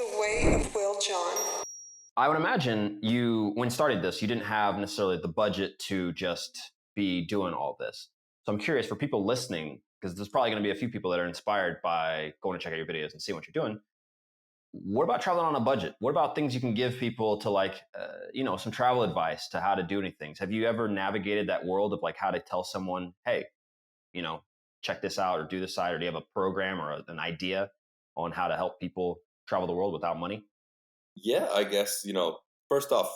The Way of Will John. I would imagine you, when starting this, you didn't have necessarily the budget to just be doing all this. So I'm curious for people listening, because there's probably going to be a few people that are inspired by going to check out your videos and seeing what you're doing. What about traveling on a budget? What about things you can give people to some travel advice to how to do any things? Have you ever navigated that world of like how to tell someone, hey, check this out or do this side, or do you have a program or an idea on how to help people travel the world without money? Yeah, I guess, first off,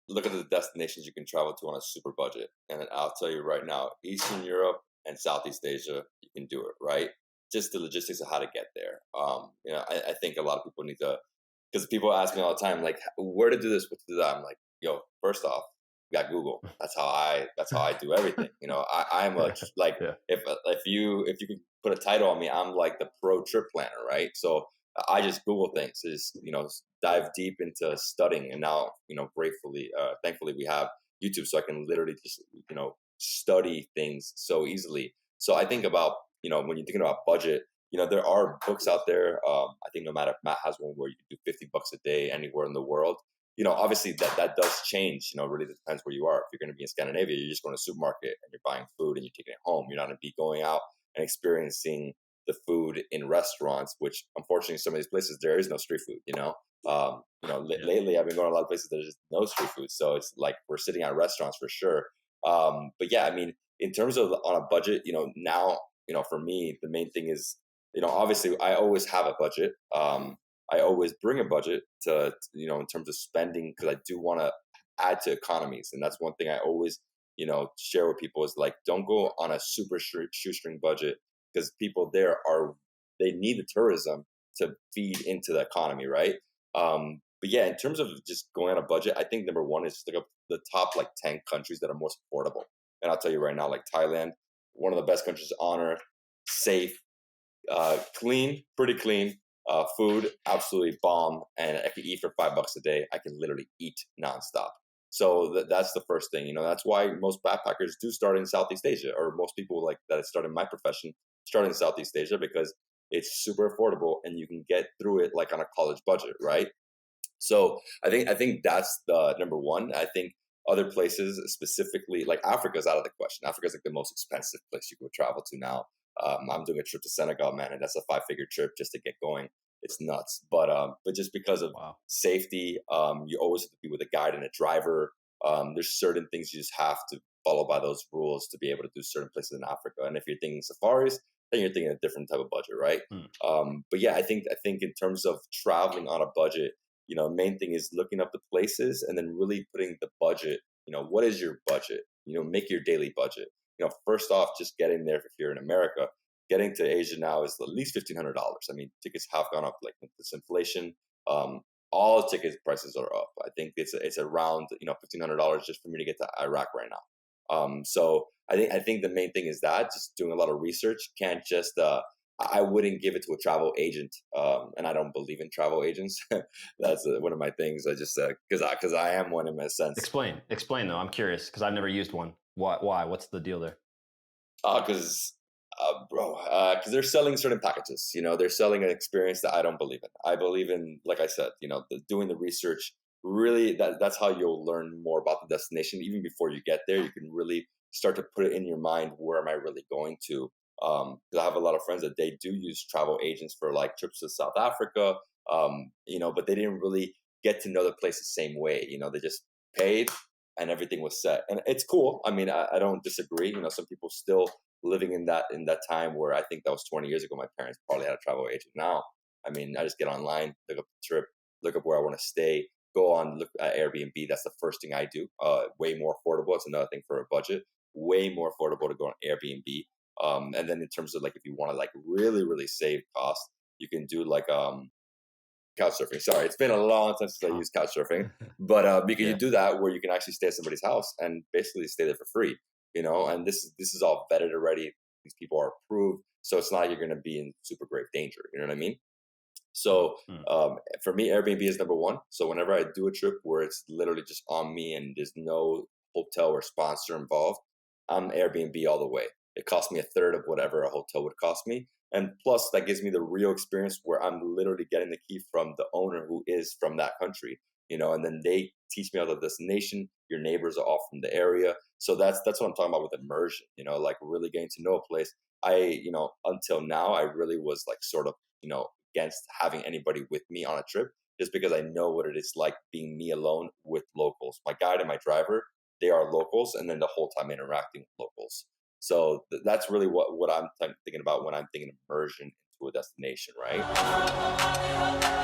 look at the destinations you can travel to on a super budget. And then I'll tell you right now, Eastern Europe and Southeast Asia, you can do it, right? Just the logistics of how to get there. I think a lot of people need to, because people ask me all the time, like, where to do this, what to do that. I'm like, first off, we got Google. That's how I do everything. I'm a, like, Yeah. if you can put a title on me, I'm like the pro trip planner, right? So I just Google things, dive deep into studying. And now, thankfully we have YouTube, so I can literally just, study things so easily. So I think about, when you're thinking about budget, there are books out there. I think Nomadic Matt has one where you can do $50 a day anywhere in the world. Obviously that does change, really depends where you are. If you're going to be in Scandinavia, you're just going to a supermarket and you're buying food and you're taking it home. You're not going to be going out and experiencing the food in restaurants, which unfortunately some of these places there is no street food. Lately I've been going to a lot of places there's just no street food, so it's like we're sitting at restaurants for sure. But yeah, I mean, in terms of on a budget, now, for me the main thing is, obviously I always have a budget. I always bring a budget to, in terms of spending, because I do want to add to economies, and that's one thing I always share with people is like, don't go on a super shoestring budget, because people there they need the tourism to feed into the economy, right? But yeah, in terms of just going on a budget, I think number one is just look up the top 10 countries that are most affordable. And I'll tell you right now, like Thailand, one of the best countries on earth, safe, clean, pretty clean, food, absolutely bomb. And I can eat for $5 a day. I can literally eat nonstop. So that's the first thing. That's why most backpackers do start in Southeast Asia, or most people like that start in my profession start in Southeast Asia, because it's super affordable and you can get through it like on a college budget, right? So I think that's the number one. I think other places, specifically like Africa, is out of the question. Africa is like the most expensive place you could travel to now. I'm doing a trip to Senegal, man, and that's a 5-figure trip just to get going. It's nuts. But just because of safety, you always have to be with a guide and a driver. There's certain things you just have to follow by those rules to be able to do certain places in Africa. And if you're thinking safaris, then you're thinking a different type of budget, right? But yeah, I think in terms of traveling on a budget, main thing is looking up the places and then really putting the budget. What is your budget? Make your daily budget. First off, just getting there, if you're in America, getting to Asia now is at least $1,500. I mean, tickets have gone up like with this inflation. All ticket prices are up. I think it's around $1,500 just for me to get to Iraq right now. So I think the main thing is that just doing a lot of research. Can't just I wouldn't give it to a travel agent, and I don't believe in travel agents. That's one of my things. I just because I am one in a sense. Explain though. I'm curious because I've never used one. Why? What's the deal there? Because they're selling certain packages. They're selling an experience that I don't believe in. I believe in, like I said, doing the research. Really, that's how you'll learn more about the destination. Even before you get there, you can really start to put it in your mind. Where am I really going to? Because I have a lot of friends that they do use travel agents for like trips to South Africa, but they didn't really get to know the place the same way. They just paid and everything was set. And it's cool. I mean, I don't disagree. Some people still living in that time where I think that was 20 years ago. My parents probably had a travel agent. Now, I mean, I just get online, look up the trip, look up where I want to stay, go on, look at Airbnb. That's the first thing I do. Way more affordable. It's another thing for a budget. Way more affordable to go on Airbnb. And then in terms of like, if you want to like really, really save cost, you can do like couch surfing. Sorry, it's been a long time since I used couch surfing, but you do that where you can actually stay at somebody's house and basically stay there for free. And this is all vetted already. These people are approved, so it's not like you're going to be in super grave danger. You know what I mean? So for me, Airbnb is number one. So whenever I do a trip where it's literally just on me and there's no hotel or sponsor involved, I'm Airbnb all the way. It costs me a third of whatever a hotel would cost me. And plus, that gives me the real experience where I'm literally getting the key from the owner who is from that country, and then they teach me about the destination. Your neighbors are all from the area. So that's what I'm talking about with immersion, like really getting to know a place. Until now, I really was like sort of, against having anybody with me on a trip just because I know what it is like being me alone with locals. My guide and my driver, they are locals, and then the whole time interacting with locals. So that's really what I'm thinking about when I'm thinking immersion into a destination, right?